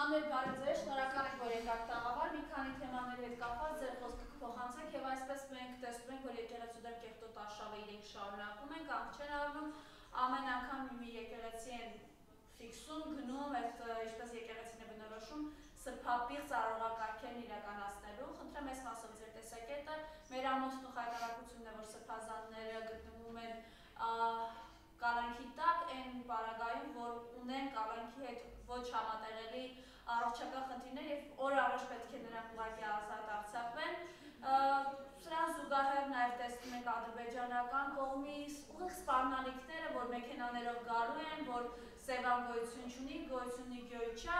Հաներ բարեձեր, շնորհակալ ենք, որ եկաք տաղավար, մի քանի թեմաների հետ կապված ձեր խոսքը կփոխանցեք եւ այսպես մենք տեսնում ենք, որ եկեղեցու դեմ կեղտոտ արշավը իրենք շարունակում են, կանգ չեն առնում, ամեն անգամ մի եկեղեցի են ֆիքսում, գնում, այդ ինչպես եկեղեցին է բնորոշում, սրբապիղծ արարողակարգերն իրականացնելու, խնդրեմ այս մասով ձեր տեսակետը, մեր ամոթն ու խայտարակությունն է, որ սրբազանները գտնվում են կալանքի տակ, այն պարագայում, որ ունեն կալանքի հետ ոչ համատեղելի առողջական խնդիրներ և օր առաջ պետք է նրանք ուղղակի ազատ արձակվեն։ Սրան զուգահեռ նաև տեսնում ենք ադրբեջանական կողմից ուղիղ սպառնալիքները, որ մեքենաներով գալու են, որ Սևան գոյություն չունի, գոյությունի գոյչա,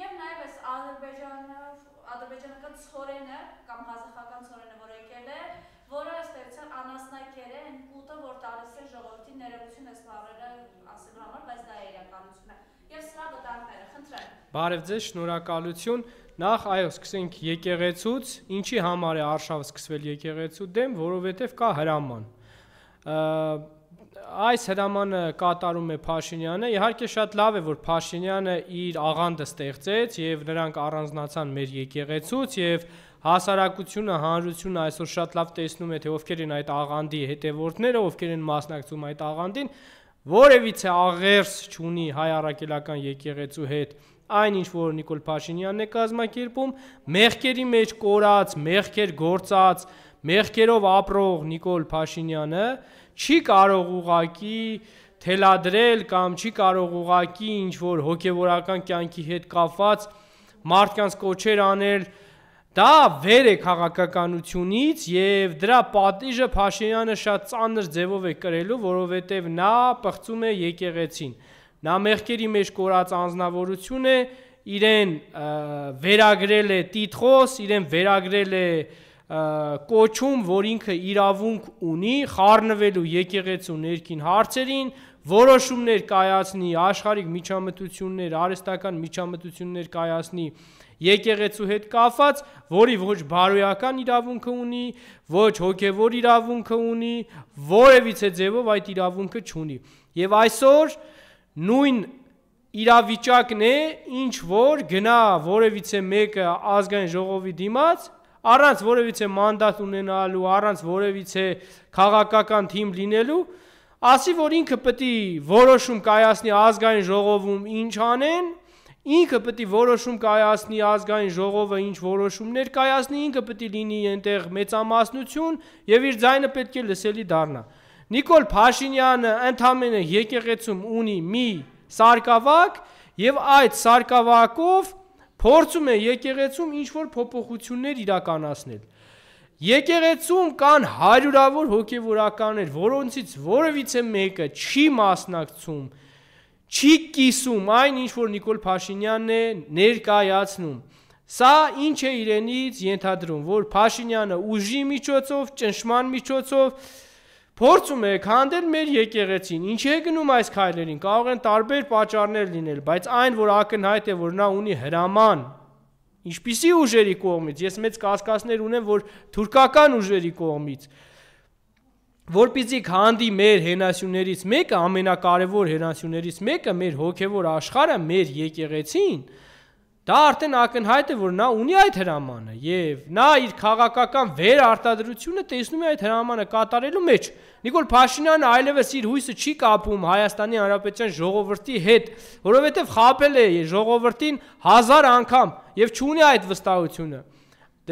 և նաև այս ադրբեջանական ցորենը կամ ղազախական ցորենը, որ եկել է, որը ըստ էության անասնակեր է, այն կուտը, որ տալիս է ժողովրդին ներողություն այս բառերը ասելու համար, բայց դա է իրականությունը։ Եվ սրա վտանգները, խնդրեմ։ Բարև ձեզ, շնորհակալություն։ Նախ այո, սկսենք եկեղեցուց, ինչի համար է արշավը սկսվել եկեղեցու դեմ, որովհետև կա հրաման։ Այս հրամանը կատարում է Փաշինյանը, իհարկե շատ լավ է, որ Փաշինյանը իր աղանդը ստեղծեց եւ նրանք առանձնացան մեր եկեղեցուց եւ հասարակությունը, հանրությունը այսօր շատ լավ տեսնում է, թե ովքեր են այդ աղանդի հետևորդները, ովքեր են մասնակցում այդ աղանդին, որևիցե աղերս չունի հայ առաքելական եկեղեցու հետ այն ինչ որ Նիկոլ Փաշինյանն է կազմակերպում, մեղքերի մեջ կորած, մեղքեր գործած, մեղքերով ապրող Նիկոլ Փաշինյանը չի կարող ուղղակի թելադրել կամ չի կարող ուղղակի ինչ որ հոգևորական կյանքի հետ կապված մարդկանց կոչեր անել, դա վեր է քաղաքականությունից եւ դրա պատիժը Փաշինյանը շատ ծանր ձևով է կրելու, որովհետեւ նա պղծում է եկեղեցին։ Նա մեղքերի մեջ կորած անձնավորություն է, իրեն վերագրել է տիտղոս, իրեն վերագրել է կոչում, որ ինքը իրավունք ունի խառնվելու եկեղեցու ներքին հարցերին, որոշումներ կայացնի, աշխարհիկ միջամտություններ, արհեստական միջամտություններ կայացնի եկեղեցու հետ կապված, որի ոչ բարոյական իրավունքը ունի, ոչ հոգևոր իրավունքը ունի, որևիցե ձևով այդ իրավունքը չունի։ Եվ այսօր նույն իրավիճակն է, ինչ որ գնա որևիցե մեկը ազգային ժողովի դիմաց, առանց որևիցե մանդատ ունենալու, առանց որևիցե քաղաքական թիմ լինելու, ասի, որ ինքը պետք է որոշում կայացնի ազգային ժողովում ինչ անեն, ինքը պետք է որոշում կայացնի ազգային ժողովը ինչ որոշումներ կայացնի, ինքը պետք է լինի այնտեղ մեծամասնություն եւ իր ձայնը պետք է լսելի դառնա։ Նիկոլ Փաշինյանը ընդամենը եկեղեցում ունի մի սարկավակ եւ այդ սարկավակով փորձում է եկեղեցում ինչ-որ փոփոխություններ իրականացնել։ Եկեղեցում կան հարյուրավոր հոգևորականներ, որոնցից որևիցե մեկը չի մասնակցում, չի կիսում այն, ինչ որ Նիկոլ Փաշինյանն է ներկայացնում։ Սա ինչ է իրենից ենթադրում, որ Փաշինյանը ուժի միջոցով, ճնշման միջոցով փորձում է քանդել մեր եկեղեցին։ Ինչ է գնում այս քայլերին, կարող են տարբեր պատճառներ լինել, բայց այն, որ ակնհայտ է, որ նա ունի հրաման, ինչպիսի ուժերի կողմից, ես մեծ կասկածներ ունեմ, որ թուրքական ուժերի կողմից, որպեսզի քանդի մեր հենասյուներից մեկը, ամենակարևոր հենասյուներից մեկը, մեր հոգևոր աշխարհը, մեր եկեղեցին, դա արդեն ակնհայտ է, որ նա ունի այդ հրամանը եւ նա իր քաղաքական վերարտադրությունը տեսնում է այդ հրամանը կատարելու մեջ։ Նիկոլ Փաշինյանը այլևս իր հույսը չի կապում Հայաստանի Հանրապետության ժողովրդի հետ, որովհետեւ խաբել է ժողովրդին 1000 անգամ եւ չունի այդ վստահությունը։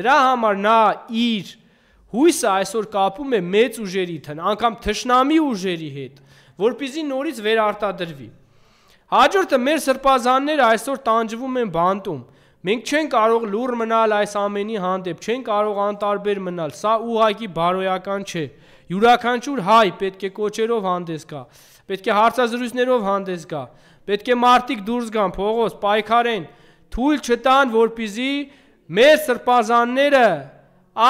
Դրա համար նա իր հույսը այսօր կապում է մեծ ուժերի հետ, անգամ թշնամի ուժերի հետ, որպեսզի նորից վերարտադրվի։ Հաջորդը մեր սրբազանները այսօր տանջվում են բանտում։ Մենք չենք կարող լուռ մնալ այս ամենի հանդեպ, չենք կարող անտարբեր մնալ, սա ուղղակի բարոյական չէ։ Յուրաքանչյուր հայ պետք է կոչերով հանդես գա, պետք է հարցազրույցներով հանդես գա, պետք է մարդիկ դուրս գան փողոց, պայքարեն, թույլ չտան, որպեսզի մեր սրբազանները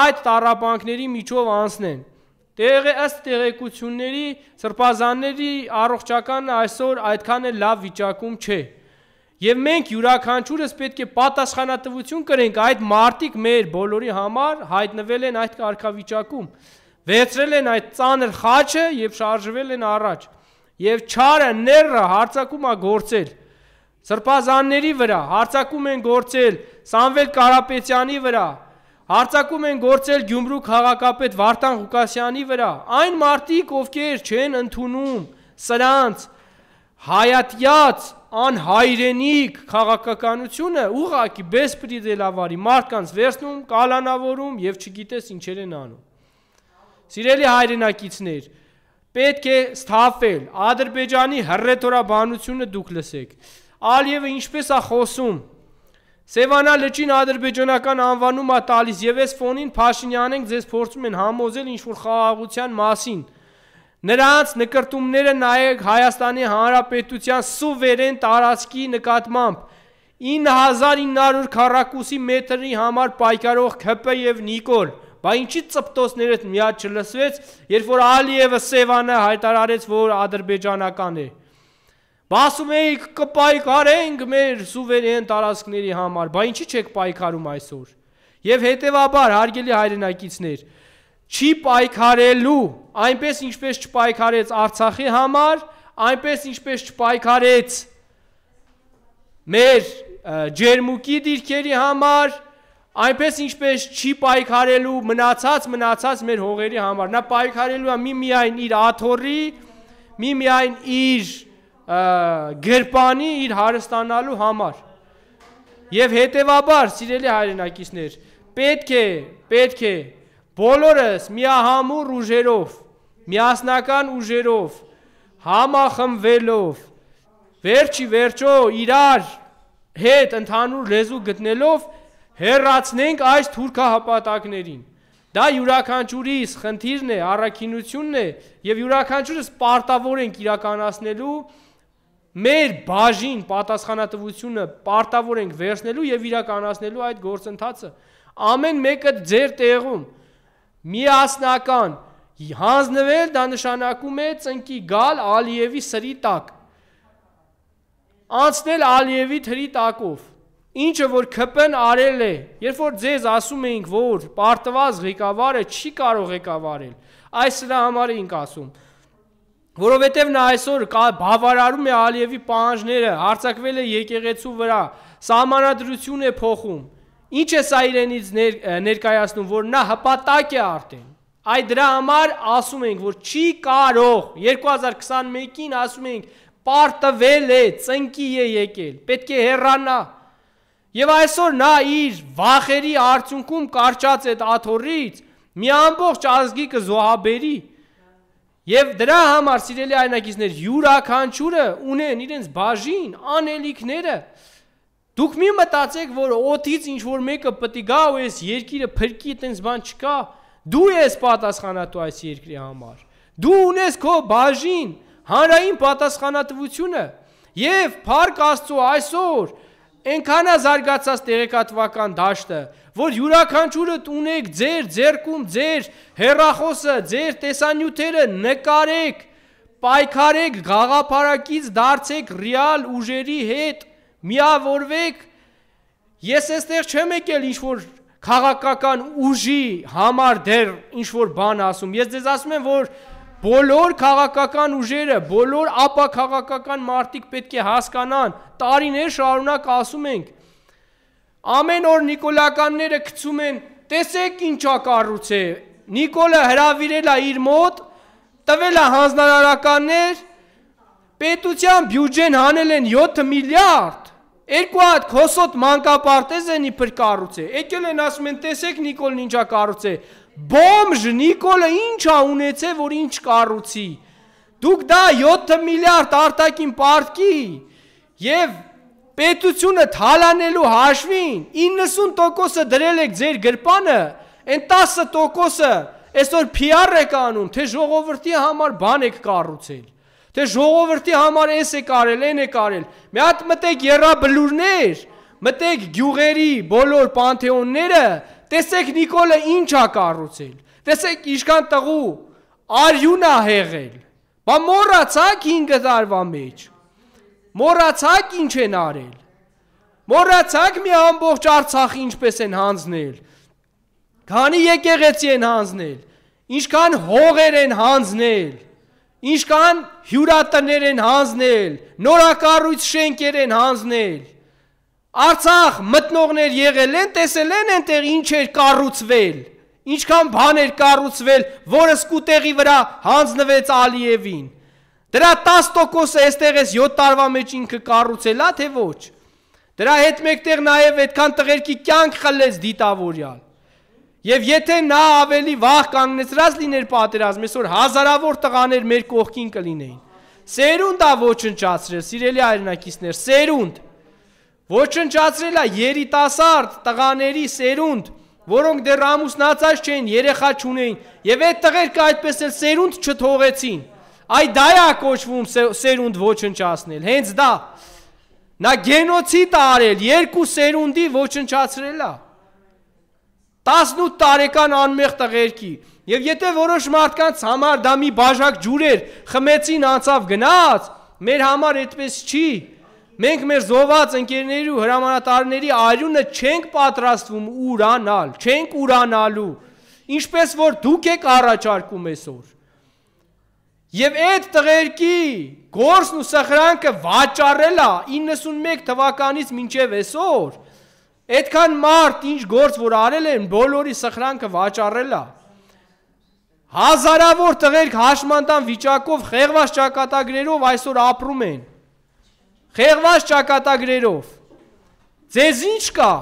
այդ տառապանքների միջով անցնեն։ Ըստ տեղեկությունների սրբազանների առողջականը այսօր այդքան էլ լավ վիճակում չէ։ Եվ մենք յուրաքանչյուրս պետք է պատասխանատվություն կրենք այդ մարդիկ մեր բոլորի համար հայտնվել են այդ կարգավիճակում, վերցրել են այդ ծանր խաչը եւ շարժվել են առաջ։ Եվ չարը, նեռը հարձակում է գործել։ Սրբազանների վրա, հարձակում են գործել Սամվել Կարապետյանի վրա, հարձակում են գործել Գյումրու քաղաքապետ Վարդան Ղուկասյանի վրա, այն մարդիկ, ովքեր չեն ընդունում սրանց հայատյաց անհայրենիք քաղաքականությունը, ուղղակի բեսպրիդելավարի մարդկանց վերցնում, կալանավորում եւ չգիտես ինչեր են անում։ Սիրելի հայրենակիցներ, պետք է սթափել, Ադրբեջանի հռետորաբանությունը դուք լսեք։ Ալիևը ինչպես է խոսում, Սևանա լճին ադրբեջանական անվանում է տալիս եւ այս ֆոնին Փաշինյանենք ձեզ փորձում են համոզել ինչ-որ խաղաղության մասին։ Նրանց նկրտումները նայեք Հայաստանի Հանրապետության սուվերեն տարածքի նկատմամբ 9900 քառակուսի մետրի համար պայքարող ՔՊ եւ Նիկոլ, բա ինչի ծպտոցներդ միած չլսվեց, երբ որ Ալիևը Սևանը հայտարարեց, որ ադրբեջանական է։ Բասում էիք կպայքարենք մեր սուվերեն տարածքների համար, բա ինչի չեք պայքարում այսօր։ Եվ հետևաբար, հարգելի հայրենակիցներ, չի պայքարելու, այնպես ինչպես չպայքարեց Արցախի համար, այնպես ինչպես չպայքարեց մեր ջերմուկի դիրքերի համար, այնպես ինչպես չի պայքարելու մնացած մեր հողերի համար։ Նա պայքարելու է միմիայն իր աթոռի, միմիայն իր գրպանի իր հարստանալու համար։ Եվ հետևաբար, սիրելի հայրենակիցներ, պետք է բոլորս միահամուռ ուժերով, միասնական ուժերով, համախմբվելով, վերջի վերջո իրար հետ ընդհանուր լեզու գտնելով հեռացնենք այս թուրքահպատակներին։ Դա յուրաքանչյուրիս խնդիրն է, առաքինությունն է եւ յուրաքանչյուրս պարտավոր ենք իրականացնելու մեր բաժին պատասխանատվությունը պարտավոր ենք վերցնելու եւ իրականացնելու այդ գործընթացը։ Ամեն մեկը ձեր տեղում միասնական հանձնվել, դա նշանակում է ծնկի գալ Ալիևի սրի տակ, անցնել Ալիևի թրի տակով, ինչը որ ՔՊ-ն արել է, երբ որ ձեզ ասում էինք, որ պարտված ղեկավարը չի կարող ղեկավարել, այս սրա համար էինք ասում, որովհետև նա այսօր բավարարում է Ալիևի պահանջները, հարձակվել է եկեղեցու վրա, սահմանադրություն է փոխում, ինչ է սա իրենից ներկայացնում, որ նա հպատակ է արդեն, այդ դրա համար ասում ենք, որ չի կարող, 2021-ին ասում ենք, պարտվել է, ծնկի է եկել, պետք է հեռանա, եւ այսօր նա իր վախերի արդյունքում կարճած այդ աթոռից մի ամբողջ ազգի կզոհաբերի, եւ դրա համար, սիրելի հայրենակիցներ, յուրաքանչյուրը ունեն իրենց բաժին, անելիքները, դուք մի մտածեք, որ օդից ինչ-որ մեկը պտի գա ու այս երկիրը փրկի, այդպես բան չկա, դու ես պատասխանատու այս երկրի համար, դու ունես քո բաժին, հանրային պատասխանատվությունը եւ փառք Աստծո այսօր այնքան է զարգացած տեղեկատվական դաշտը, որ յուրաքանչյուրդ ունեք ձեր ձեռքում ձեր հեռախոսը, ձեր տեսանյութերը նկարեք, պայքարեք, գաղափարակից դարձեք ռեալ ուժերի հետ, միավորվեք։ Ես այստեղ չեմ եկել ինչ-որ քաղաքական ուժի համար դեռ ինչ-որ բան ասում, ես ձեզ ասում եմ, որ բոլոր քաղաքական ուժերը, բոլոր ապաքաղաքական մարդիկ պետք է հասկանան, տարիներ շարունակ ասում ենք, ամեն օր նիկոլականները գցում են, տեսեք ինչա կառույց է, Նիկոլը հրավիրել է իր մոտ, տվել է հանձնարարականներ, պետության բյուջեն հանել են 7 միլիարդ, երկու հատ քոսոտ մանկապարտեզն իբր կառույց է, եկել են ասում են, տեսեք Նիկոլն ինչա կառույց է, բոմժ Նիկոլը ինչ է ունեցել, որ ինչ կառուցի, դուք դա 7 միլիարդ արտաքին պարտքի եւ պետությունը թալանելու հաշվին 90%-ը դրել եք ձեր գրպանը, այն 10%-ը այսօր PR եք անում, թե ժողովրդի համար բան եք կառուցել, թե ժողովրդի համար էս է կարել, այն է կարել, մի հատ մտեք եռաբլուրներ, մտեք գյուղերի բոլոր պանթեոնները, տեսեք Նիկոլը ինչ է կառուցել, տեսեք ինչքան տղու արյուն է հեղել, բա մոռացաք 5 տարվա մեջ, մոռացաք ինչ են արել, մոռացաք մի ամբողջ Արցախ ինչպես են հանձնել, քանի եկեղեցի են հանձնել, ինչքան հողեր են հանձնել, ինչքան հյուրատներ են հանձնել, նորակառույց շենքեր են հանձնել։ Արցախ մտնողներ եղել են, տեսել են այնտեղ ինչ էր կառուցվել, ինչքան բան էր կառուցվել, որը սկուտեղի վրա հանձնվեց Ալիևին։ Դրա 10%-ը այստեղ էս 7 տարվա մեջ ինքը կառուցել է, թե ոչ։ Դրա հետ մեկտեղ նաև այդքան տղերքի կյանք խլեց դիտավորյալ։ Եվ եթե նա ավելի վաղ կանգնեցրած լիներ պատերազմ, այսօր հազարավոր տղաներ մեր կողքին կլինեին։ Սերունդ է ոչնչացրել, սիրելի հայրենակիցներ, սերունդ։ Ոչնչացրել է երիտասարդ տղաների սերունդ, որոնք դեռ ամուսնացած չէին, երեխա չունեին, եւ այդ տղերքը այդպես էլ սերունդ չթողեցին։ Այ դա է կոչվում սերունդ ոչնչացնել, հենց դա։ Նա գենոցիդ արել, 2 սերունդի ոչնչացրել է։ 18 տարեկան անմեղ տղերքի։ Եվ եթե որոշ մարդկանց համար դա մի բաժակ ջուր էր, խմեցին անցավ գնաց, մեր համար այդպես չի։ Մենք մեր զոհված ընկերների ու հրամանատարների արյունը չենք պատրաստվում ուրանալ, չենք ուրանալու, ինչպես որ դուք եք առաջարկում այսօր։ Եվ այդ տղերքի գործն ու սխրանքը վաճառել է 91 թվականից մինչև այսօր։ Այդքան մարդ ինչ գործ որ արել են, բոլորի սխրանքը վաճառել է։ Հազարավոր տղերք հաշմանդամ վիճակով խեղված ճակատագրերով այսօր ապրում են։ Խեղված ճակատագրերով։ Ձեզ ինչ կա։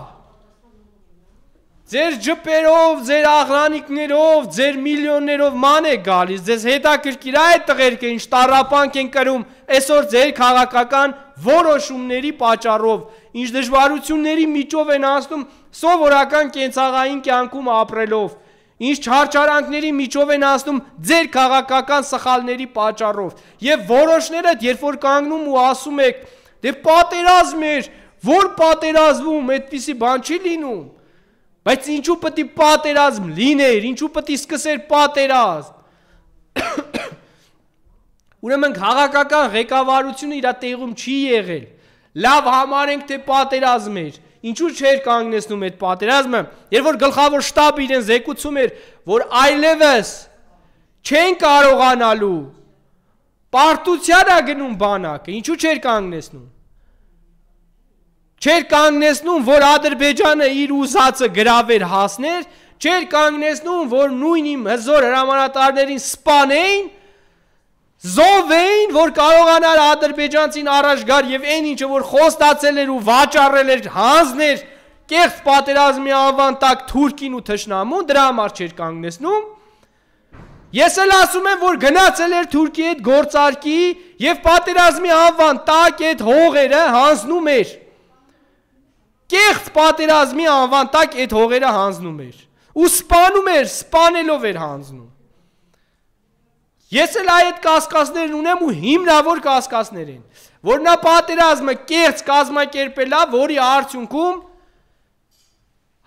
Ձեր ջպերով, ձեր աղրանիկներով, ձեր միլիոններով ման է գալիս, ձեզ հետաքրքիր է այդ տղերքը ինչ տառապանք են կրում այսօր ձեր քաղաքական որոշումների պատճառով, ինչ դժվարությունների միջով են անցնում սովորական կենցաղային կյանքում ապրելով, ինչ չարչարանքների միջով են անցնում ձեր քաղաքական սխալների պատճառով, եւ որոշները երբ որ կանգնում ու ասում եք, դե պատերազմ էր, որ պատերազմում այդպիսի բան չի լինում։ Բայց ինչու պետք է պատերազմ լիներ, ինչու պետք է սկսեր պատերազմ։ Ուրեմն քաղաքական ղեկավարությունը իր տեղում չի եղել։ Լավ համարենք թե պատերազմ էր, ինչու չէր կանգնեցնում այդ պատերազմը, երբ որ գլխավոր շտաբը իրեն զեկուցում էր, որ այլևս չեն կարողանալու, պարտության է գնում բանակը, ինչու չէր կանգնեցնում։ Չէր կանգնեցնում, որ Ադրբեջանը իր ուզածը գրավեր հասներ, չէր կանգնեցնում, որ նույն իմ հզոր հրամանատարներին սպանեին, զոհվեին, որ կարողանար ադրբեջանցին առաջ գար եւ այն ինչը որ խոստացել էր ու վաճառել էր, հանձներ կեղծ պատերազմի անվան տակ Թուրքին ու թշնամուն, դրա համար չէր կանգնեցնում։ Ես էլ ասում եմ, որ գնացել էր Թուրքիի հետ գործարքի եւ պատերազմի անվան տակ այդ հողերը հանձնում էր։ Կեղծ պատերազմի անվան տակ այդ հողերը հանձնում էր ու սպանում էր, սպանելով էր հանձնում։ Ես էլ այդ կասկածներն ունեմ ու հիմնավոր կասկածներ են, որ նա պատերազմը կեղծ կազմակերպել է, որի արդյունքում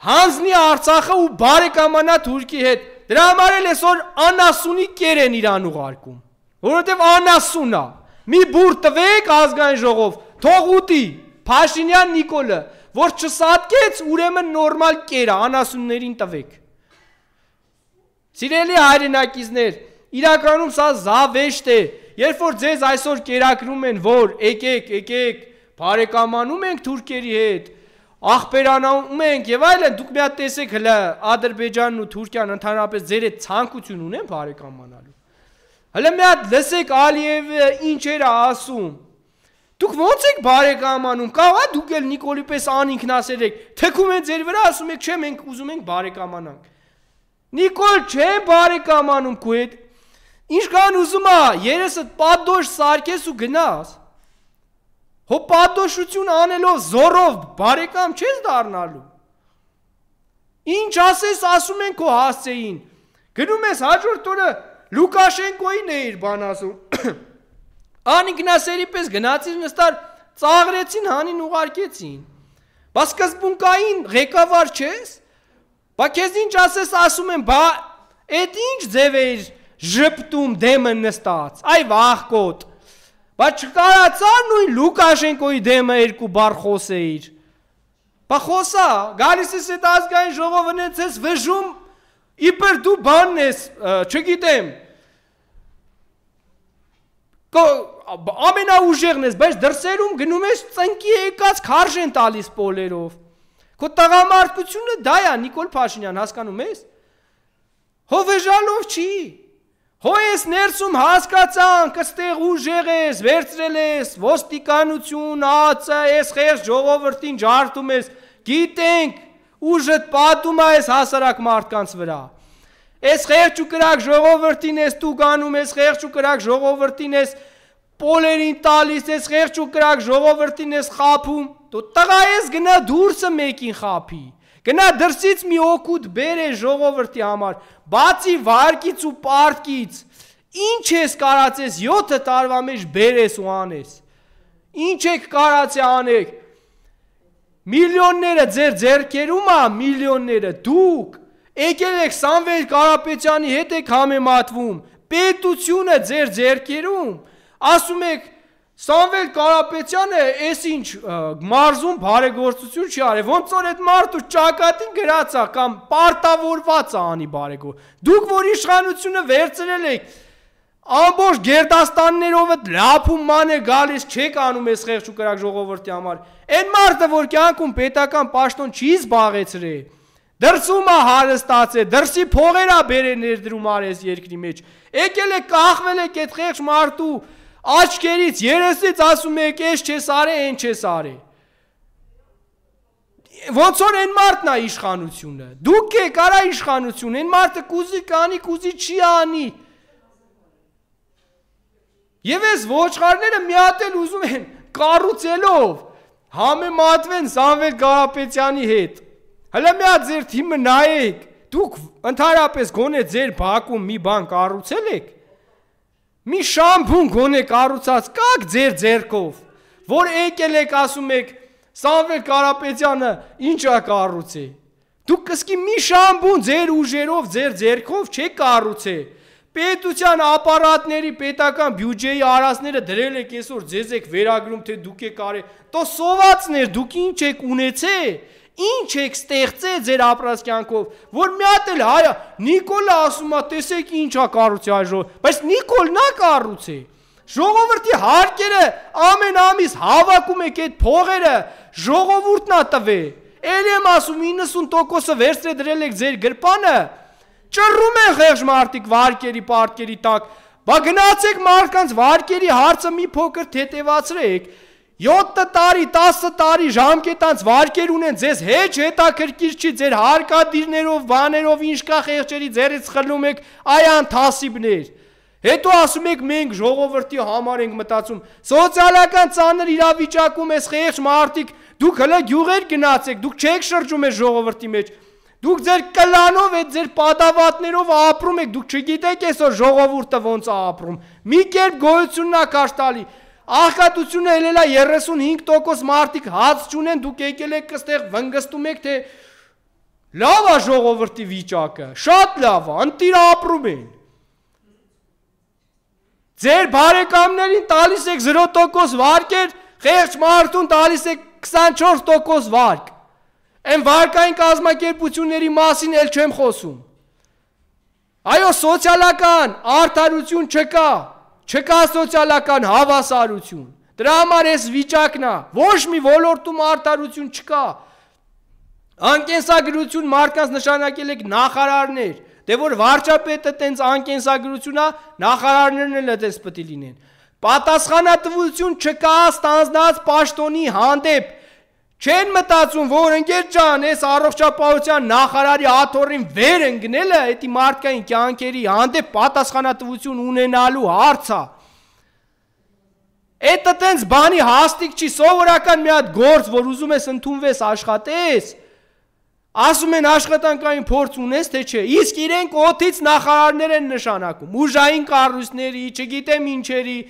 հանձնի Արցախը ու բարեկամանա Թուրքի հետ։ Դրա համար էլ այսօր անասունի կեր են իրան ուղարկում, որովհետև անասուն է։ Մի բուր տվեք ազգային ժողով, թող ուտի Փաշինյան Նիկոլը, որ չսատկեց, ուրեմն նորմալ կերը, անասուններին տվեք։ Սիրելի հայրենակիցներ, իրականում սա զավեշտ է, երբ որ ձեզ այսօր կերակրում են, որ եկեք, բարեկամանում ենք թուրքերի հետ, աղբերանում ենք եւ այլն, դուք մի հատ տեսեք հլը Ադրբեջանն ու Թուրքիան ընդհանրապես ձեր հետ ցանկություն ունեն բարեկամանալու։ Հլը մի հատ լսեք Ալիևը ինչեր է ասում։ Դուք ո՞նց եք բարեկամանում, կարող է դուք էլ Նիկոլի պես անինքնասեր եք, թքում են ձեր վրա, ասում եք, չէ, մենք ուզում ենք բարեկամանանք։ Նիկոլ չէ բարեկամանում քո հետ, ինչքան ուզում է, երեսդ պատդոշ սարքես ու գնաս։ Հո պատդոշություն անելով զորով բարեկամ չես դառնալու։ Ինչ ասես, ասում են քո հասցեին։ Գնում ես հաջորդ օրը Լուկաշենկոին էիր բան ասում։ Անինքնասերի պես գնացիր նստար, ծաղրեցին, հանին ուղարկեցին։ Բա սկզբունքային ղեկավար չես։ Բա քեզ ինչ ասես, ասում եմ, բա այդ ինչ ձև էիր ժպտում դեմը նստած, այ վախկոտ։ Բա չկարացար նույն Լուկաշենկոյի դեմը երկու բառ խոսեիր։ Բա խոսա, գալիս ես այդ ազգային ժողովը նեցես վժում, իբր դու բանն ես, չգիտեմ, ամենաուժեղն ես, բայց դրսերում գնում ես ծնկի եկած քարժ են տալիս պոլերով։ Քո տղամարդկությունը դա է, Նիկոլ Փաշինյան, հասկանում ես։ Հովեժալով չի։ Հո ես ներսում հասկացանք, այստեղ ուժեղ ես, վերցրել ես, ոստիկանություն, ԱԾ, ես խեղճ ժողովրդին ջարդում ես, գիտենք, ուժդ պատում ես հասարակ մարդկանց վրա։ Ես խեղճ ու կրակ ժողովրդին ես դու գանում, ես խեղճ ու կրակ ժողովրդին ես պոլերին տալիս, ես խեղճ ու կրակ ժողովրդին ես խափում, դու տղա ես գնա դուրսը մեկին խափի, գնա դրսից մի օգուտ բերես ժողովրդի համար, բացի վարկից ու պարտքից, ինչ ես կարացես 7 տարվա մեջ բերես ու անես, ինչ եք կարացե անեք, միլիոնները ձեր ձեռքերում ա, միլիոնները դուք, եկել եք Սամվել Կարապետյանի հետ եք համեմատվում, պետությունը ձեր ձեռքերում, ասում եք Սամվել Կարապետյանը էս ինչ մարզում բարեգործություն չի արել, ոնց որ այդ մարդու ճակատին գրած է կամ պարտավորված է անի բարեգործ, դուք որ իշխանությունը վերցրել եք, ամբողջ Գերդաստաններով լափում ման է գալիս, չեք անում ես խեղճ ու կրակ ժողովրդի համար, այն մարդը որ կյանքում պետական պաշտոն չի զբաղեցրել, դրսում է հարստացել, դրսի փողեր է բերել ներդրում արես երկրի մեջ, եկել եք կախվել եք այդ խեղճ մարդու աչքերից, երեսից ասում եք, ես չես արել, այն չես արել։ Ոնց որ այն մարդն է իշխանությունը, դուք եք արա իշխանություն, այն մարդը կուզի կանի, կուզի չի անի։ Եվ այս ոչխարները մի հատ էլ ուզում են կառուցելով համեմատվեն Սամվել Կարապետյանի հետ։ Հələ մի հատ ձեր թիմը նայեք, դուք ընդհանրապես գոնե ձեր բակում մի բան կառուցել եք։ Մի շամփուն գոնե կառուցած կաք ձեր ձեռքով, որ եկել եք ասում եք Սամվել Կարապետյանը ինչ է կառուցել։ Դուք կսկի մի շամփուն ձեր ուժերով, ձեր ձեռքով չեք կառուցել։ Պետության ապարատների պետական բյուջեի արածները դրել եք այսօր ձեզ եք վերագրում թե դուք եք արել։ Տո սովածներ դուք ինչ եք ունեցել։ Ինչ եք ստեղծել ձեր ապրած կյանքով, որ մի հատ էլ հայա, Նիկոլը ասում է, տեսեք ինչ է կառուցել այ ժողովուրդ, բայց Նիկոլն է կառուցել։ Ժողովրդի հարկերը ամեն ամիս հավաքում եք այդ փողերը, ժողովուրդն է տվել։ Էլ եմ ասում 90%-ը վերցրել դրել եք ձեր գրպանը, ճռռում են խեղճ մարդիկ վարկերի պարտքերի տակ, բա գնացեք մարդկանց վարկերի հարցը մի փոքր թեթևացրեք։ 7 տարի, 10 տարի ժամկետանց վարկեր ունեն, ձեզ հեչ հետաքրքիր չի, ձեր հարկադիրներով, բաներով, ինչ կա խեղճերի ձեռից խլում եք, այ անթասիբներ։ Հետո ասում եք մենք ժողովրդի համար ենք մտածում, սոցիալական ծանր իրավիճակում ես խեղճ մարդիկ, դուք հլը գյուղեր գնացեք, դուք չեք շրջում ես ժողովրդի մեջ, դուք ձեր կլանով այդ ձեր պատավատներով ապրում եք, դուք չգիտեք այսօր ժողովուրդը ոնց է ապրում, մի կերպ գոյությունն է քաշ տալի։ Աղքատությունը ելել է 35% մարդիկ հաց չունեն, դուք եկել եք այստեղ վնգստում եք, թե լավ է ժողովրդի վիճակը, շատ լավ է, ընտիր ապրում են։ Ձեր բարեկամներին տալիս եք 0% վարկեր, խեղճ մարդուն տալիս եք 24% վարկ։ Այն վարկային կազմակերպությունների մասին էլ չեմ խոսում։ Այո, սոցիալական արդարություն չկա։ Չկա սոցիալական հավասարություն, դրա համար ես վիճակն է, ոչ մի ոլորտում արդարություն չկա, անկենսագրություն մարդկանց նշանակել եք նախարարներ, դե որ վարչապետը տենց անկենսագրություն է, նախարարներն էլ այդպես պետք է լինեն, պատասխանատվություն չկա ստանձնած պաշտոնի հանդեպ, չեն մտածում, որ ընկեր ջան, այս առողջապահության նախարարի աթոռին վեր ընկնելը, էդի մարդկային կյանքերի հանդեպ պատասխանատվություն ունենալու հարց է։ Էդը տենց բանի հաստիկ չի, սովորական մի հատ գործ, որ ուզում ես ընդունվես աշխատես, ասում են աշխատանքային փորձ ունես, թե չէ, իսկ իրենք օդից նախարարներ են նշանակում, ուժային կառույցների, չգիտեմ ինչերի,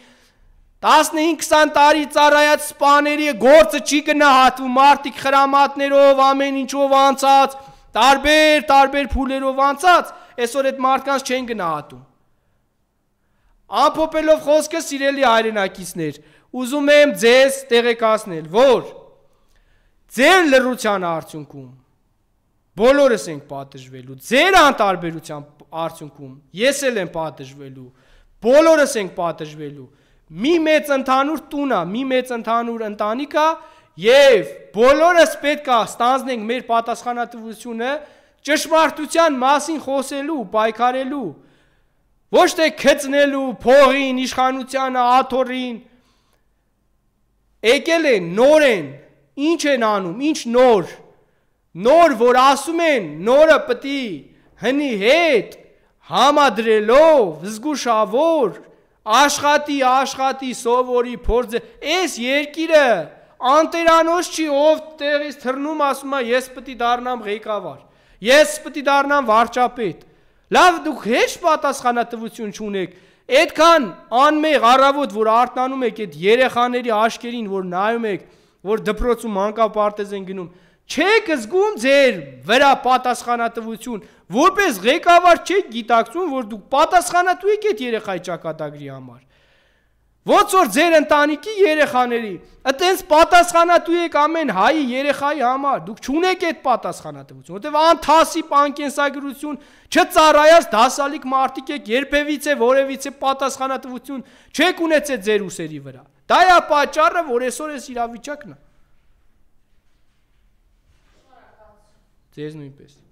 15-20 տարի ծառայած սպաների գործը չի գնահատվում, մարդիկ խրամատներով, ամեն ինչով անցած, տարբեր փուլերով անցած, այսօր այդ մարդկանց չեն գնահատում։ Ամփոփելով խոսքը սիրելի հայրենակիցներ, ուզում եմ ձեզ տեղեկացնել, որ ձեր լռության արդյունքում բոլորս ենք պատժվելու, ձեր անտարբերության արդյունքում ես էլ եմ պատժվելու, բոլորս ենք պատժվելու։ մի մեծ ընդհանուր տուն է, մի մեծ ընդհանուր ընտանիք է եւ բոլորս պետք է ստանձնենք մեր պատասխանատվությունը ճշմարտության մասին խոսելու, պայքարելու, ոչ թե քծնելու, փողին, իշխանությանը, աթոռին, եկել են, նոր են, ինչ են անում, ինչ նոր, որ ասում են, նորը պտի հնի հետ, համադրելով, զգուշավոր, աշխատի, սովորի, փորձի, այս երկիրը անտերանոց չի, ով տեղից թռնում ասում է, ես պտի դառնամ ղեկավար, ես պտի դառնամ վարչապետ, լավ դուք հեչ պատասխանատվություն չունեք, այդքան անմեղ առավոտ, որ արթնանում եք այդ երեխաների աշկերին, որ նայում եք, որ դպրոցում մանկապարտեզ են գնում, չեք զգում ձեր վրա պատասխանատվություն, որպես ղեկավար չեք գիտակցում, որ դուք պատասխանատու եք այդ երեխայի ճակատագրի համար, ոնց որ ձեր ընտանիքի երեխաների, այտենց պատասխանատու եք ամեն հայի երեխայի համար, դուք չունեք այդ պատասխանատվություն, որտեվ անթասիպ անկենսագրություն չծառայած դասալիկ մարդիկ եք, երբևիցե որևիցե պատասխանատվություն չեք ունեցել ձեր ուսերի վրա, դա է պատճառը, որ այսօր այս իրավիճակն է, ձեզ նույնպես